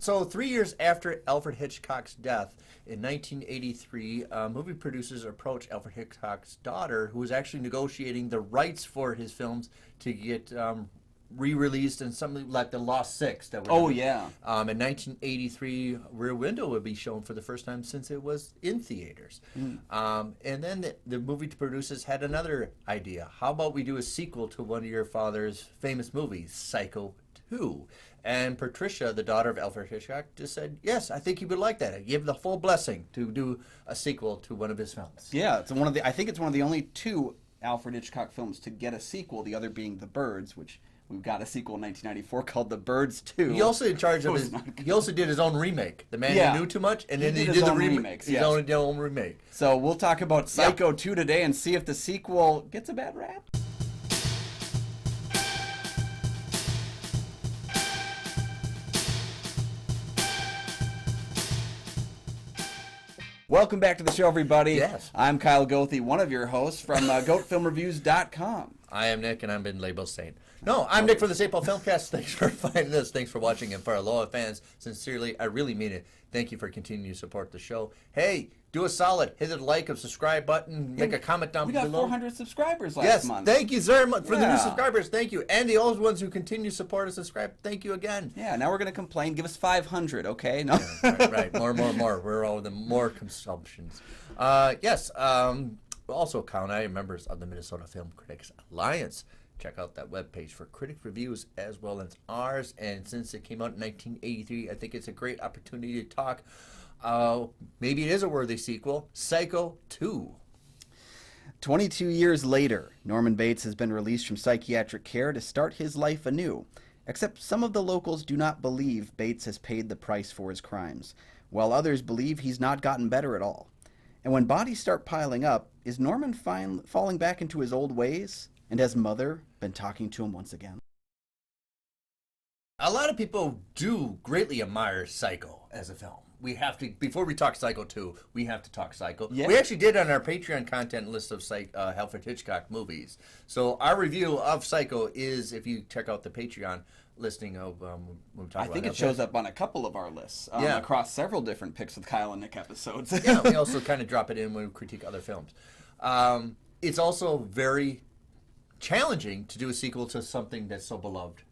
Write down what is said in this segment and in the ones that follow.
So 3 years after Alfred Hitchcock's death in 1983, movie producers approached Alfred Hitchcock's daughter, who was actually negotiating the rights for his films to get re-released in something like The Lost Six. That Oh, yeah. In 1983, Rear Window would be shown for the first time since it was in theaters. And then the movie producers had another idea. How about we do a sequel to one of your father's famous movies, Psycho 2? And Patricia, the daughter of Alfred Hitchcock, just said, yes, I think he would like that. I give the full blessing to do a sequel to one of his films. Yeah, I think it's one of the only two Alfred Hitchcock films to get a sequel, the other being The Birds, which we've got a sequel in 1994 called The Birds 2. He also in charge of he also did his own remake, The Man Who Knew Too Much, and then he did the remakes. His own remake. So we'll talk about Psycho 2 today and see if the sequel gets a bad rap. Welcome back to the show, everybody. Yes. I'm Kyle Goethe, one of your hosts from GoatFilmReviews.com. I am Nick, and I've been labeled Saint. No, I'm Nick from the St. Paul Filmcast. Thanks for finding this. Thanks for watching. And for our loyal fans, sincerely, I really mean it. Thank you for continuing to support the show. Hey, do a solid. Hit the like and subscribe button. Make a comment down below. We got 400 subscribers last month. Yes, thank you very much for the new subscribers. Thank you. And the old ones who continue to support and subscribe, thank you again. Yeah, now we're going to complain. Give us 500, okay? No. Yeah, right. More. We're all the more consumptions. Yes. Also, Kyle and I are members of the Minnesota Film Critics Alliance. Check out that webpage for critic reviews as well as ours. And since it came out in 1983, I think it's a great opportunity to talk. Maybe it is a worthy sequel, Psycho 2. 22 years later, Norman Bates has been released from psychiatric care to start his life anew. Except some of the locals do not believe Bates has paid the price for his crimes, while others believe he's not gotten better at all. And when bodies start piling up, is Norman falling back into his old ways? And has Mother been talking to him once again? A lot of people do greatly admire Psycho as a film. We have to, before we talk Psycho 2, we have to talk Psycho. Yeah. We actually did on our Patreon content list of Alfred Hitchcock movies. So our review of Psycho is, if you check out the Patreon listing of when we talk about I think it shows up on a couple of our lists across several different Picks with Kyle and Nick episodes. Yeah, we also kind of drop it in when we critique other films. It's also very challenging to do a sequel to something that's so beloved.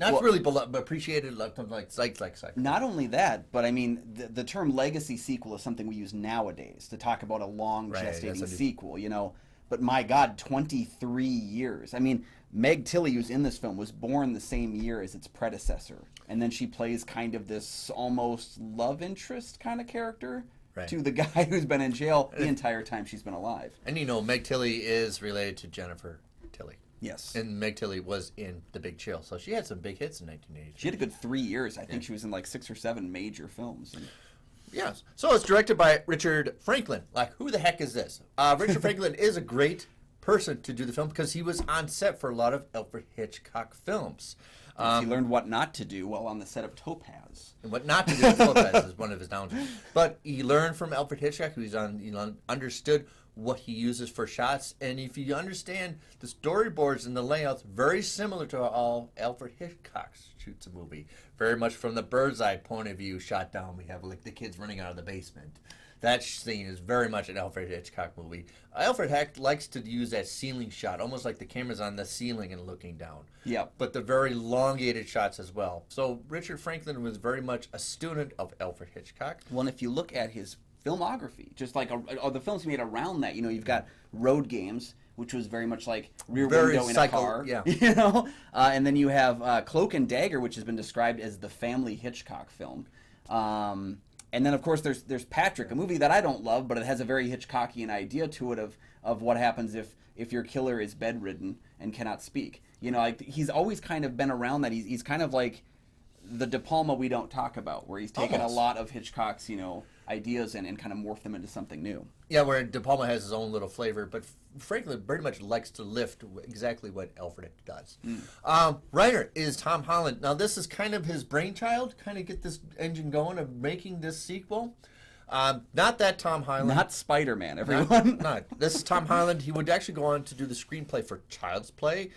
Not really beloved, but appreciated, like Psycho. Not only that, but I mean, the term legacy sequel is something we use nowadays to talk about a long gestating sequel, you know. But my God, 23 years. I mean, Meg Tilly, who's in this film, was born the same year as its predecessor. And then she plays kind of this almost love interest kind of character to the guy who's been in jail the entire time she's been alive. And you know, Meg Tilly is related to Jennifer Tilly. Yes. And Meg Tilly was in The Big Chill, so she had some big hits in 1980. She had a good 3 years. I think she was in like 6 or 7 major films. Yes. So it's directed by Richard Franklin. Like, who the heck is this? Richard Franklin is a great person to do the film because he was on set for a lot of Alfred Hitchcock films. He learned what not to do while on the set of Topaz. And what not to do with Topaz is one of his downfalls. But he learned from Alfred Hitchcock, who understood what he uses for shots. And if you understand the storyboards and the layouts, very similar to how Alfred Hitchcock shoots a movie. Very much from the bird's eye point of view shot down. We have like the kids running out of the basement. That scene is very much an Alfred Hitchcock movie. Alfred Hitchcock likes to use that ceiling shot, almost like the camera's on the ceiling and looking down. Yep. But the very elongated shots as well. So Richard Franklin was very much a student of Alfred Hitchcock. Well, and if you look at his filmography, just like the films he made around that, you know, you've got Road Games, which was very much like Rear Window in a car, you know, and then you have Cloak and Dagger, which has been described as the family Hitchcock film. And then, of course, there's Patrick, a movie that I don't love, but it has a very Hitchcockian idea to it of what happens if your killer is bedridden and cannot speak. You know, like, he's always kind of been around that. He's kind of like the De Palma we don't talk about, where he's taken a lot of Hitchcock's, you know, ideas and kind of morphed them into something new. Yeah, where De Palma has his own little flavor, but Franklin very much likes to lift exactly what Alfred does. Writer is Tom Holland. Now, this is kind of his brainchild, kind of get this engine going of making this sequel. Not that Tom Hyland. Not Spider-Man, everyone. Not. This is Tom Hyland. He would actually go on to do the screenplay for Child's Play.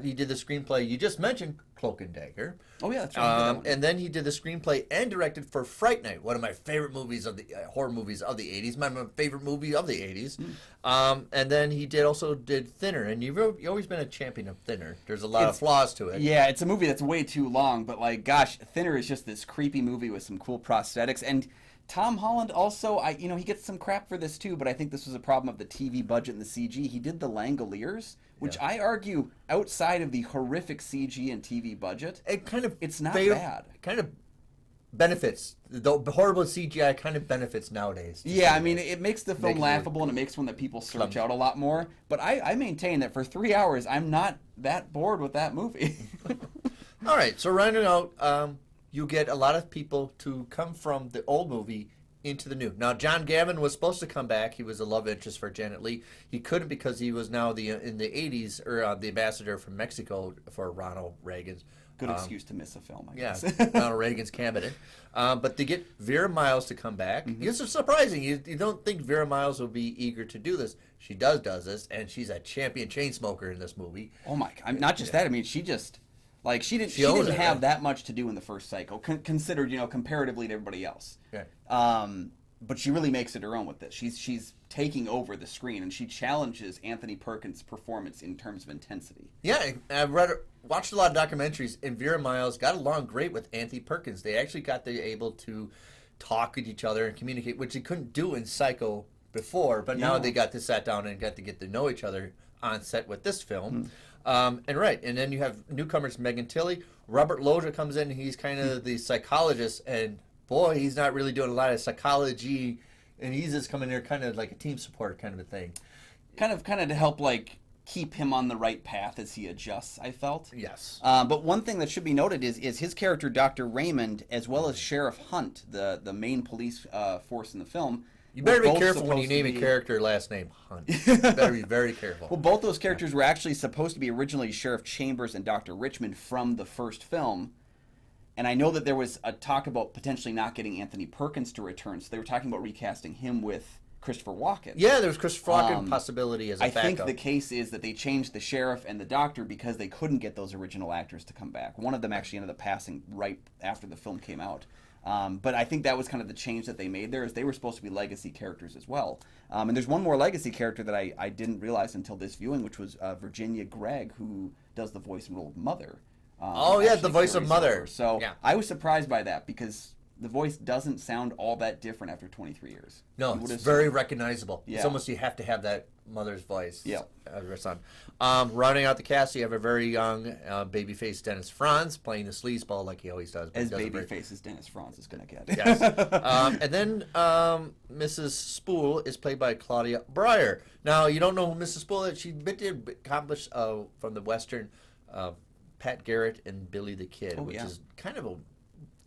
He did the screenplay you just mentioned, Cloak and Dagger. Oh yeah, that's right. And then he did the screenplay and directed for Fright Night, one of my favorite movies of the horror movies of the '80s. My favorite movie of the '80s. And then he also did Thinner, and you've always been a champion of Thinner. There's a lot of flaws to it. Yeah, it's a movie that's way too long, but like, gosh, Thinner is just this creepy movie with some cool prosthetics. And Tom Holland also, he gets some crap for this too, but I think this was a problem of the TV budget and the CG. He did the Langoliers, which I argue, outside of the horrific CG and TV budget, it's not bad. It kind of benefits. The horrible CGI kind of benefits nowadays. Yeah, I mean, it makes the film laughable and it makes one that people search out a lot more. But I maintain that for 3 hours, I'm not that bored with that movie. All right, so rounding out, you get a lot of people to come from the old movie into the new. Now, John Gavin was supposed to come back. He was a love interest for Janet Leigh. He couldn't because he was now in the 80s, or the ambassador from Mexico for Ronald Reagan's. Good excuse to miss a film, I guess. Yeah, Ronald Reagan's cabinet. But they get Vera Miles to come back. It's surprising. You don't think Vera Miles will be eager to do this. She does this, and she's a champion chain smoker in this movie. Oh my! Not just that. I mean, she just she didn't have that much to do in the first cycle, considered comparatively to everybody else. Yeah. But she really makes it her own with this. She's taking over the screen, and she challenges Anthony Perkins' performance in terms of intensity. Yeah, I've watched a lot of documentaries, and Vera Miles got along great with Anthony Perkins. They actually able to talk with each other and communicate, which they couldn't do in Psycho before, but now they got to sit down and got to get to know each other on set with this film. And then you have newcomers Megan Tilly. Robert Loggia comes in, he's kind of the psychologist, and boy, he's not really doing a lot of psychology, and he's just coming there kind of like a team support kind of a thing. Kind of to help keep him on the right path as he adjusts, I felt. Yes. But one thing that should be noted is his character, Dr. Raymond, as well as Sheriff Hunt, the main police force in the film. You better be careful when you name a character last name Hunt. You better be very careful. Well, both those characters were actually supposed to be originally Sheriff Chambers and Dr. Richmond from the first film. And I know that there was a talk about potentially not getting Anthony Perkins to return, so they were talking about recasting him with Christopher Walken. Yeah, there was Christopher Walken possibility as a backup. I think the case is that they changed the sheriff and the doctor because they couldn't get those original actors to come back. One of them actually ended up passing right after the film came out. But I think that was kind of the change that they made there, is they were supposed to be legacy characters as well. And there's one more legacy character that I didn't realize until this viewing, which was Virginia Gregg, who does the voice and role of Mother. The voice of Mother. So I was surprised by that because the voice doesn't sound all that different after 23 years. No, it's very recognizable. Yeah. It's almost you have to have that mother's voice. Yeah. As your son. Rounding out the cast, you have a very young babyface Dennis Franz playing the sleazeball like he always does. As babyface as Dennis Franz is going to get. Yes. And then Mrs. Spool is played by Claudia Breyer. Now, you don't know who Mrs. Spool is. She did accomplish from the Western Pat Garrett and Billy the Kid, which is kind of a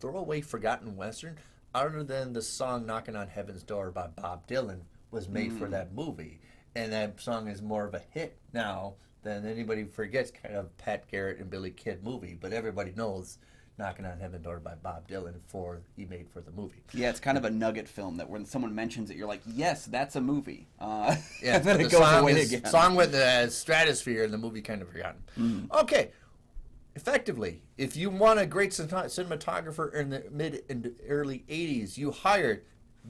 throwaway forgotten Western, other than the song Knocking on Heaven's Door by Bob Dylan was made for that movie. And that song is more of a hit now than anybody forgets kind of Pat Garrett and Billy Kid movie, but everybody knows Knocking on Heaven's Door by Bob Dylan he made for the movie. Yeah, it's kind of a nugget film that when someone mentions it, you're like, yes, that's a movie. Yeah, and then it goes away again. Song with the stratosphere and the movie kind of forgotten. Okay. Effectively, if you want a great cinematographer in the mid and early 80s, you hired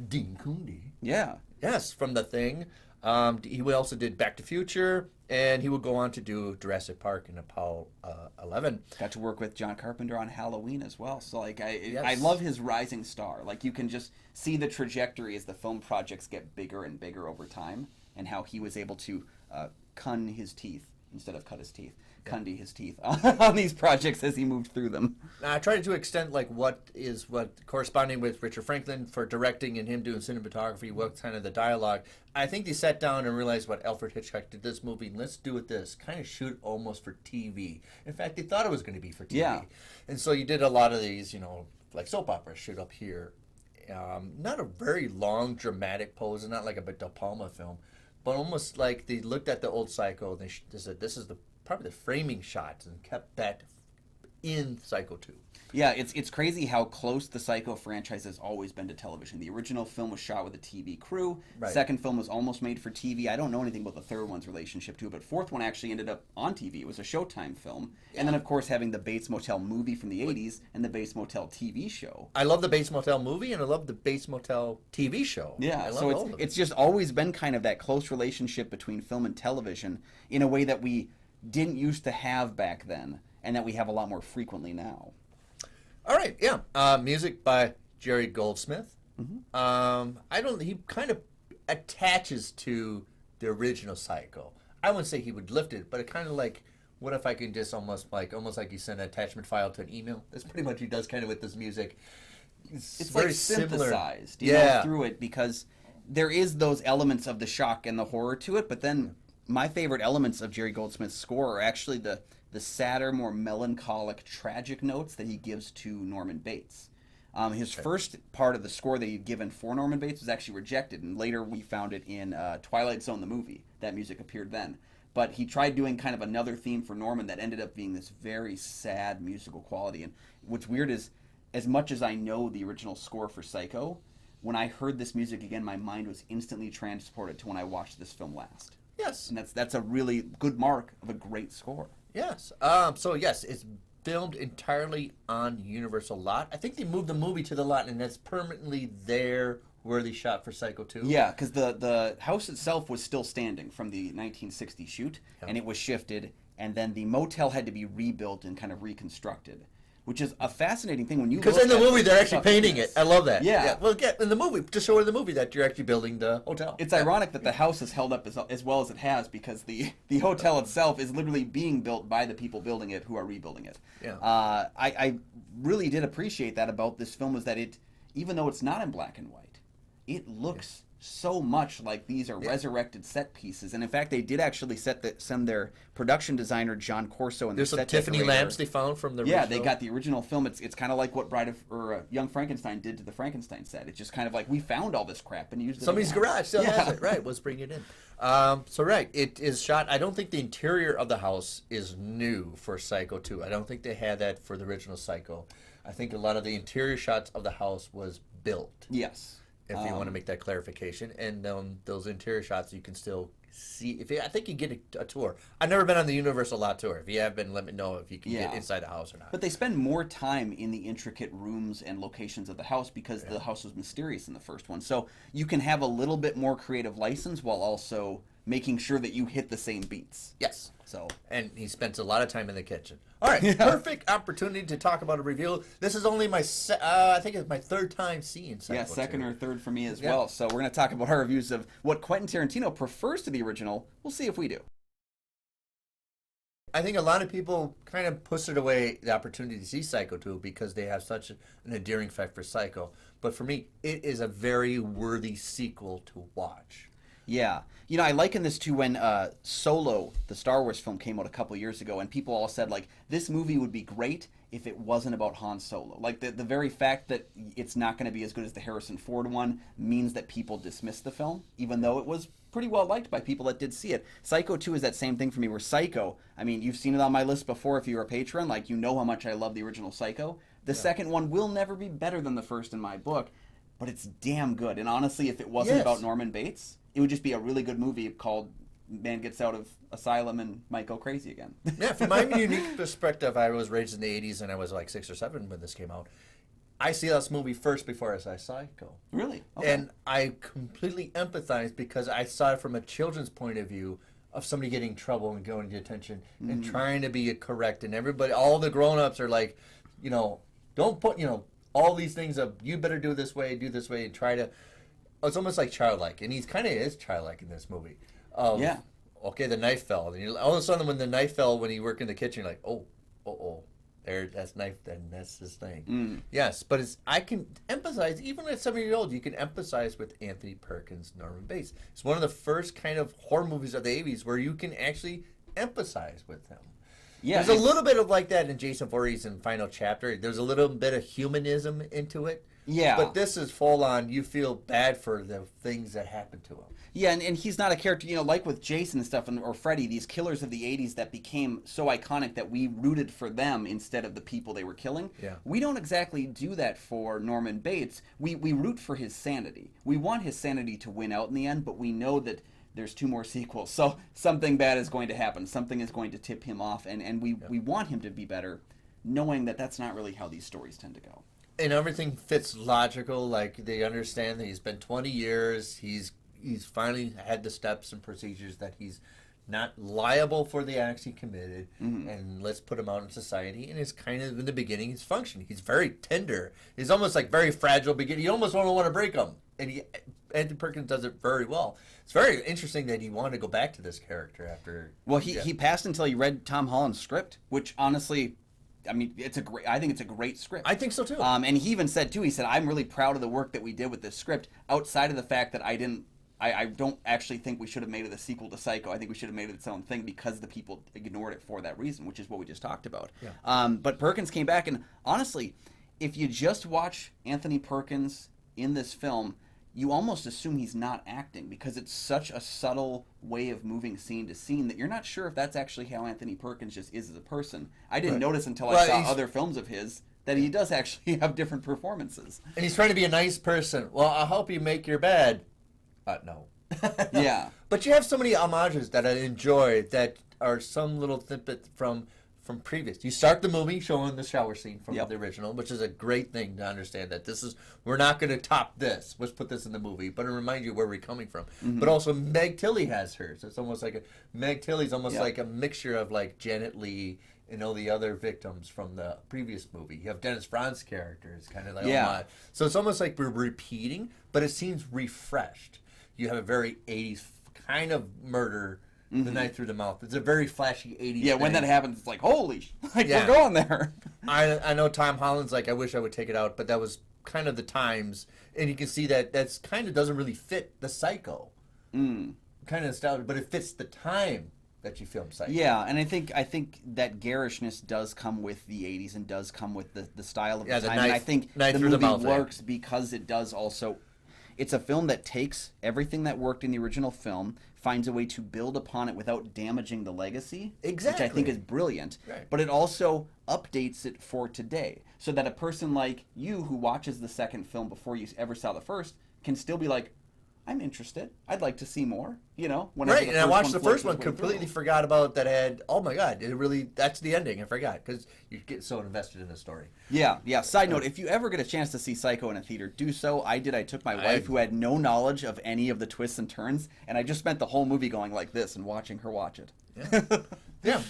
Dean Cundey. Yeah. Yes, from The Thing. He also did Back to Future, and he would go on to do Jurassic Park and Apollo 11. Got to work with John Carpenter on Halloween as well. So I love his rising star. You can just see the trajectory as the film projects get bigger and bigger over time, and how he was able to cun his teeth instead of cut his teeth. Cundy his teeth on these projects as he moved through them. I tried to extend what corresponding with Richard Franklin for directing and him doing cinematography, what kind of the dialogue. I think they sat down and realized what Alfred Hitchcock did this movie. Let's do it this kind of shoot almost for TV. In fact, they thought it was going to be for TV. Yeah. And so you did a lot of these, like soap operas shoot up here. Not a very long dramatic pose, not like a De Palma film, but almost like they looked at the old Psycho and they said this is probably the framing shots and kept that in Psycho 2. Yeah, it's crazy how close the Psycho franchise has always been to television. The original film was shot with a TV crew. Right. Second film was almost made for TV. I don't know anything about the third one's relationship to it, but fourth one actually ended up on TV. It was a Showtime film. Yeah. And then, of course, having the Bates Motel movie from the 80s and the Bates Motel TV show. I love the Bates Motel movie, and I love the Bates Motel TV show. Yeah, so it's just always been kind of that close relationship between film and television in a way that we didn't used to have back then, and that we have a lot more frequently now. All right, yeah. Music by Jerry Goldsmith. Mm-hmm. He kind of attaches to the original Psycho. I wouldn't say he would lift it, but it kind of like, what if I can just almost like you send an attachment file to an email? That's pretty much what he does kind of with this music. It's very like synthesized, similar. Through it, because there is those elements of the shock and the horror to it, but then my favorite elements of Jerry Goldsmith's score are actually the sadder, more melancholic, tragic notes that he gives to Norman Bates. His first part of the score that he'd given for Norman Bates was actually rejected, and later we found it in Twilight Zone, the movie. That music appeared then. But he tried doing kind of another theme for Norman that ended up being this very sad musical quality. And what's weird is, as much as I know the original score for Psycho, when I heard this music again, my mind was instantly transported to when I watched this film last. Yes. And that's a really good mark of a great score. Yes. So yes, it's filmed entirely on Universal lot. I think they moved the movie to the lot, and that's permanently there where they shot for Psycho 2. Yeah, because the house itself was still standing from the 1960 shoot, and it was shifted, and then the motel had to be rebuilt and kind of reconstructed. Which is a fascinating thing when you because in the movie they're actually painting it. I love that. Yeah. Well, in the movie, to show in the movie that you're actually building the hotel. It's ironic that the house has held up as well as it has, because the hotel itself is literally being built by the people building it who are rebuilding it. Yeah. I really did appreciate that about this film, was that it, even though it's not in black and white, it looks so much like these are resurrected set pieces. And in fact, they did actually send their production designer John Corso and there's some Tiffany lamps they found from the original. Yeah, they got the original film. It's kind of like what Young Frankenstein did to the Frankenstein set. It's just kind of like, we found all this crap and used it. Somebody's garage still has it. Right, let's bring it in. It is shot. I don't think the interior of the house is new for Psycho 2. I don't think they had that for the original Psycho. I think a lot of the interior shots of the house was built. Yes. If you want to make that clarification, and those interior shots you can still see. I think you get a tour. I've never been on the Universal lot tour. If you have been, let me know if you can get inside the house or not. But they spend more time in the intricate rooms and locations of the house because the house was mysterious in the first one. So you can have a little bit more creative license while also making sure that you hit the same beats. Yes. So, and he spends a lot of time in the kitchen. All right, perfect opportunity to talk about a review. This is only my, I think it's my third time seeing Psycho. Yeah, second or third for me as well. So we're going to talk about our reviews of what Quentin Tarantino prefers to the original. We'll see if we do. I think a lot of people kind of pushed away the opportunity to see Psycho 2 because they have such an endearing effect for Psycho. But for me, it is a very worthy sequel to watch. Yeah. I liken this to when Solo, the Star Wars film, came out a couple years ago, and people all said, like, this movie would be great if it wasn't about Han Solo. Like, the very fact that it's not going to be as good as the Harrison Ford one means that people dismiss the film, even though it was pretty well liked by people that did see it. Psycho 2 is that same thing for me, where Psycho, I mean, you've seen it on my list before if you're a patron, like, you know how much I love the original Psycho. The second one will never be better than the first in my book, but it's damn good. And honestly, if it wasn't about Norman Bates, it would just be a really good movie called Man Gets Out of Asylum and Might Go Crazy Again. Yeah, from my unique perspective, I was raised in the 80s and I was like 6 or 7 when this came out. I see this movie first before I saw Psycho. Really? Okay. And I completely empathize because I saw it from a children's point of view of somebody getting in trouble and going to detention and trying to be correct. And everybody, all the grown-ups are like, don't put, all these things of, you better do this way, and try to... It's almost like childlike, and he kind of is childlike in this movie. Yeah. Okay, the knife fell. And all of a sudden, when the knife fell, when he worked in the kitchen, you're like, that's knife, then that's his thing. Yes, but I can empathize, even at 7-year-old, you can empathize with Anthony Perkins' Norman Bates. It's one of the first kind of horror movies of the 80s where you can actually empathize with him. Yeah, there's a little bit of like that in Jason Voorhees in Final Chapter. There's a little bit of humanism into it. Yeah. But this is full on, you feel bad for the things that happened to him. Yeah, and he's not a character, like with Jason and stuff, or Freddy, these killers of the 80s that became so iconic that we rooted for them instead of the people they were killing. Yeah. We don't exactly do that for Norman Bates. We root for his sanity. We want his sanity to win out in the end, but we know that there's 2 more sequels. So something bad is going to happen. Something is going to tip him off, and we want him to be better, knowing that that's not really how these stories tend to go. And everything fits logical. Like, they understand that he's been 20 years. He's finally had the steps and procedures that he's not liable for the acts he committed, and let's put him out in society. And it's kind of, in the beginning, he's functioning. He's very tender. He's almost like very fragile beginning. You almost don't want to break him. And Anthony Perkins does it very well. It's very interesting that he wanted to go back to this character after. Well, he passed until he read Tom Holland's script, which honestly, I mean, I think it's a great script. I think so too. And he even said too. He said, "I'm really proud of the work that we did with this script. Outside of the fact that I don't actually think we should have made it a sequel to Psycho. I think we should have made it its own thing because the people ignored it for that reason, which is what we just talked about." Yeah. But Perkins came back, and honestly, if you just watch Anthony Perkins in this film, you almost assume he's not acting because it's such a subtle way of moving scene to scene that you're not sure if that's actually how Anthony Perkins just is as a person. I didn't notice until I saw other films of his that he does actually have different performances. And he's trying to be a nice person. Well, I'll help you make your bed. No. Yeah. But you have so many homages that I enjoy that are some little snippet from previous. You start the movie showing the shower scene from the original, which is a great thing to understand that we're not going to top this. Let's put this in the movie, but it reminds you where we're coming from. But also Meg Tilly has hers. It's almost like Meg Tilly's almost like a mixture of like Janet Leigh and all the other victims from the previous movie. You have Dennis Franz's character. It's kind of like, oh my. So it's almost like we're repeating, but it seems refreshed. You have a very 80s kind of murder, the knife through the mouth. It's a very flashy 80s Yeah, when thing. that happens, it's like, holy, we're going there. I know Tom Holland's like, I wish I would take it out, but that was kind of the times. And you can see that that's kind of doesn't really fit the Psycho kind of style, but it fits the time that you filmed Psycho. Yeah, and I think that garishness does come with the 80s and does come with the style of the time. And I think the movie works because it does also... It's a film that takes everything that worked in the original film, finds a way to build upon it without damaging the legacy, which I think is brilliant. Right. But it also updates it for today, so that a person like you who watches the second film before you ever saw the first can still be like, I'm interested. I'd like to see more. Right, and I watched the first one, completely forgot about that. Oh my God, that's the ending. I forgot because you get so invested in the story. Yeah. Side note, if you ever get a chance to see Psycho in a theater, do so. I did. I took my wife, who had no knowledge of any of the twists and turns, and I just spent the whole movie going like this and watching her watch it. Yeah,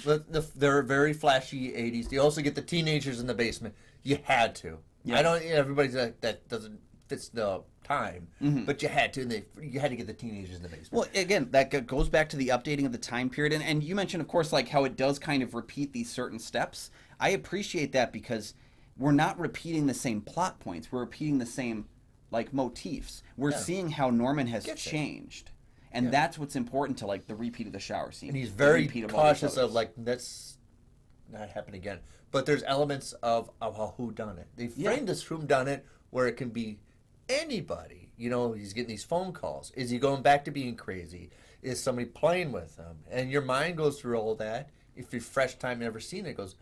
they're very flashy 80s. You also get the teenagers in the basement. You had to. Yeah. I don't. Everybody's like, that doesn't fits the time, but you had to. You had to get the teenagers in the basement. Well, again, that goes back to the updating of the time period, and you mentioned, of course, like how it does kind of repeat these certain steps. I appreciate that because we're not repeating the same plot points. We're repeating the same like motifs. We're seeing how Norman has changed, and that's what's important to like the repeat of the shower scene. And he's very cautious of like, let's not happen again. But there's elements of a whodunit. They framed this whodunit where it can be anybody. He's getting these phone calls. Is he going back to being crazy? Is somebody playing with him? And your mind goes through all that. If you're fresh time never seen it, goes,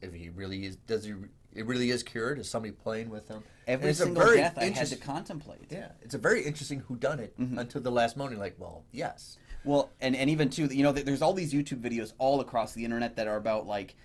if he really is, it really is cured? Is somebody playing with him? Every single death I had to contemplate. Yeah, it's a very interesting whodunit until the last moment. Like, well, yes. Well, and even too, there's all these YouTube videos all across the internet that are about like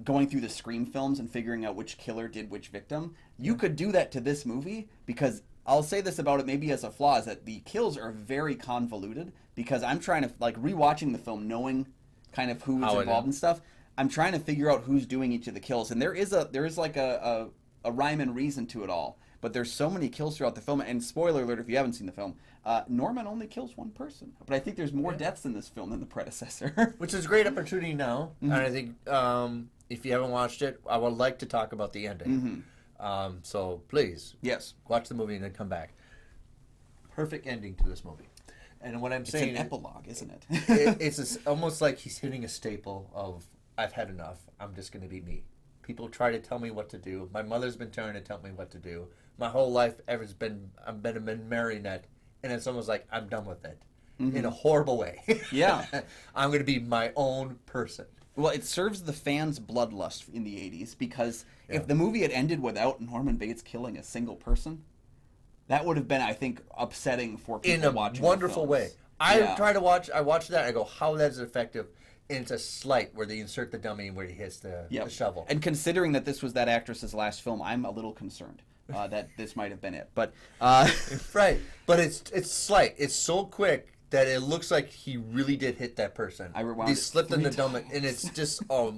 going through the Scream films and figuring out which killer did which victim. You could do that to this movie because I'll say this about it maybe as a flaw is that the kills are very convoluted because I'm trying to like rewatching the film knowing kind of who is involved and stuff. I'm trying to figure out who's doing each of the kills, and there is like a rhyme and reason to it all. But there's so many kills throughout the film, and spoiler alert if you haven't seen the film, Norman only kills one person. But I think there's more deaths in this film than the predecessor. Which is a great opportunity now, and I think if you haven't watched it, I would like to talk about the ending. So please, watch the movie and then come back. Perfect ending to this movie. And what I'm saying, it's an epilogue, isn't it? It's almost like he's hitting a staple of I've had enough. I'm just going to be me. People try to tell me what to do. My mother's been trying to tell me what to do. My whole life I've been a marionette, and it's almost like I'm done with it in a horrible way. Yeah. I'm going to be my own person. Well, it serves the fans' bloodlust in the 80s because if the movie had ended without Norman Bates killing a single person, that would have been, I think, upsetting for people watching. In a wonderful way. I watched that, and I go, how that is effective. And it's a slight where they insert the dummy where he hits the shovel. And considering that this was that actress's last film, I'm a little concerned that this might have been it. But right. But it's slight. It's so quick that it looks like he really did hit that person. I rewound he it slipped in the dummy, and it's just a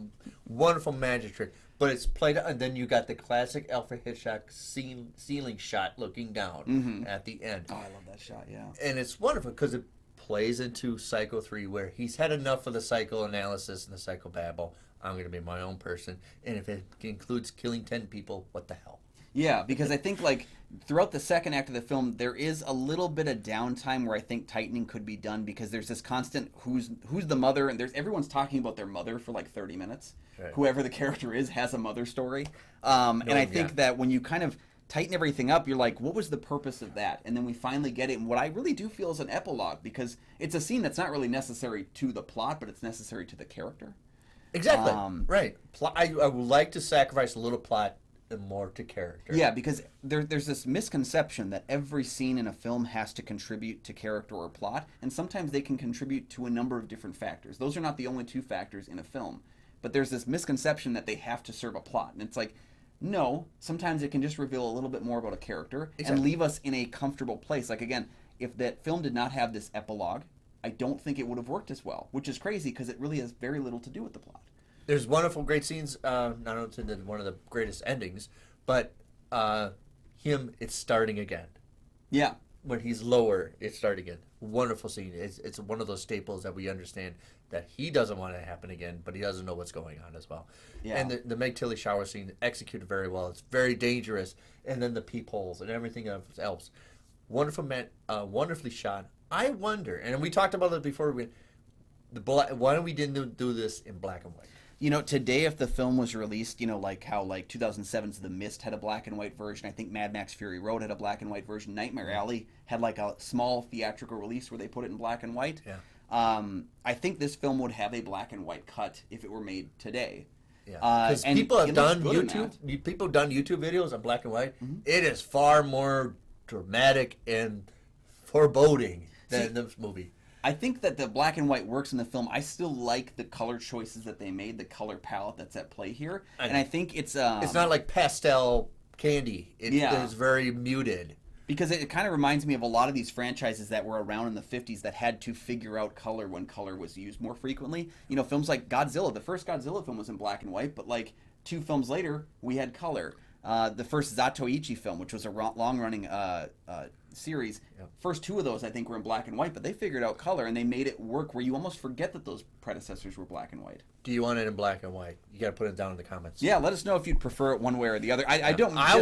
wonderful magic trick. But it's played, and then you got the classic Alfred Hitchcock ceiling shot looking down at the end. Oh, I love that shot, yeah. And it's wonderful because it plays into Psycho 3 where he's had enough of the psychoanalysis and the psychobabble. I'm going to be my own person. And if it includes killing 10 people, what the hell? Yeah, because I think like throughout the second act of the film, there is a little bit of downtime where I think tightening could be done because there's this constant who's the mother, and everyone's talking about their mother for like 30 minutes. Right. Whoever the character is has a mother story. And I think that when you kind of tighten everything up, you're like, what was the purpose of that? And then we finally get it. And what I really do feel is an epilogue because it's a scene that's not really necessary to the plot, but it's necessary to the character. Exactly. Right. I would like to sacrifice a little plot and more to character. Yeah, because there's this misconception that every scene in a film has to contribute to character or plot, and sometimes they can contribute to a number of different factors. Those are not the only two factors in a film, but there's this misconception that they have to serve a plot, and it's like, no, sometimes it can just reveal a little bit more about a character and leave us in a comfortable place. Like, again, if that film did not have this epilogue, I don't think it would have worked as well, which is crazy because it really has very little to do with the plot. There's wonderful, great scenes, not only to one of the greatest endings, but it's starting again. Yeah. When he's lower, it's starting again. Wonderful scene. It's one of those staples that we understand that he doesn't want to happen again, but he doesn't know what's going on as well. Yeah. And the Meg Tilly shower scene executed very well. It's very dangerous. And then the peepholes and everything else. Wonderful, wonderfully shot. I wonder, and we talked about it before, why we didn't do this in black and white? You know, today if the film was released, you know, like how like 2007's The Mist had a black and white version. I think Mad Max Fury Road had a black and white version. Nightmare Alley had like a small theatrical release where they put it in black and white. Yeah. I think this film would have a black and white cut if it were made today. Yeah. Because people have done YouTube videos on black and white. Mm-hmm. It is far more dramatic and foreboding than this movie. I think that the black and white works in the film. I still like the color choices that they made, the color palette that's at play here. And I think it's not like pastel candy. It's very muted. Because it kind of reminds me of a lot of these franchises that were around in the 50s that had to figure out color when color was used more frequently. You know, films like Godzilla. The first Godzilla film was in black and white, but like 2 films later, we had color. The first Zatoichi film, which was a long-running series, first 2 of those I think were in black and white, but they figured out color and they made it work where you almost forget that those predecessors were black and white. Do you want it in black and white? You got to put it down in the comments. Yeah, let us know if you'd prefer it one way or the other. I don't. I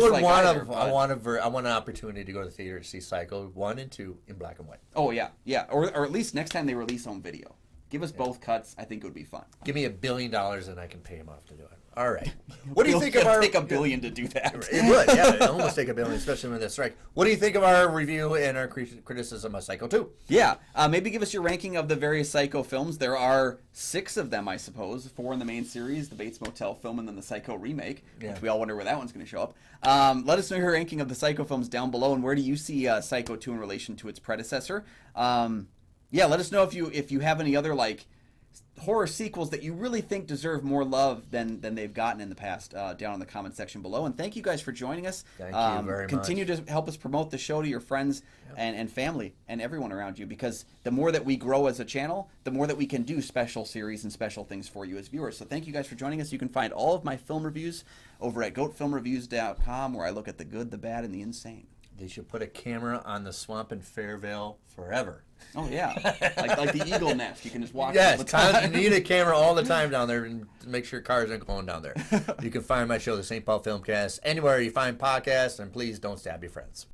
want an opportunity to go to the theater to see Psycho 1 and 2 in black and white. Oh yeah, or at least next time they release home video, give us both cuts. I think it would be fun. Give me $1 billion and I can pay him off to do it. All right. What do you think of our? Take $1 billion to do that. It would, yeah. It almost take $1 billion, especially when there's strike. What do you think of our review and our criticism of Psycho 2? Yeah, maybe give us your ranking of the various Psycho films. There are 6 of them, I suppose. 4 in the main series, the Bates Motel film, and then the Psycho remake, which we all wonder where that one's going to show up. Let us know your ranking of the Psycho films down below, and where do you see Psycho 2 in relation to its predecessor? Yeah, let us know if you have any other like horror sequels that you really think deserve more love than they've gotten in the past, down in the comment section below. And thank you guys for joining us. Thank you very much. Continue to help us promote the show to your friends and family and everyone around you, because the more that we grow as a channel, the more that we can do special series and special things for you as viewers. So thank you guys for joining us. You can find all of my film reviews over at goatfilmreviews.com, where I look at the good, the bad, and the insane. They should put a camera on the swamp in Fairvale forever. Oh, yeah. like the eagle nest. You can just walk all the time. You need a camera all the time down there and to make sure cars aren't going down there. You can find my show, the St. Paul Filmcast, anywhere you find podcasts, and please don't stab your friends.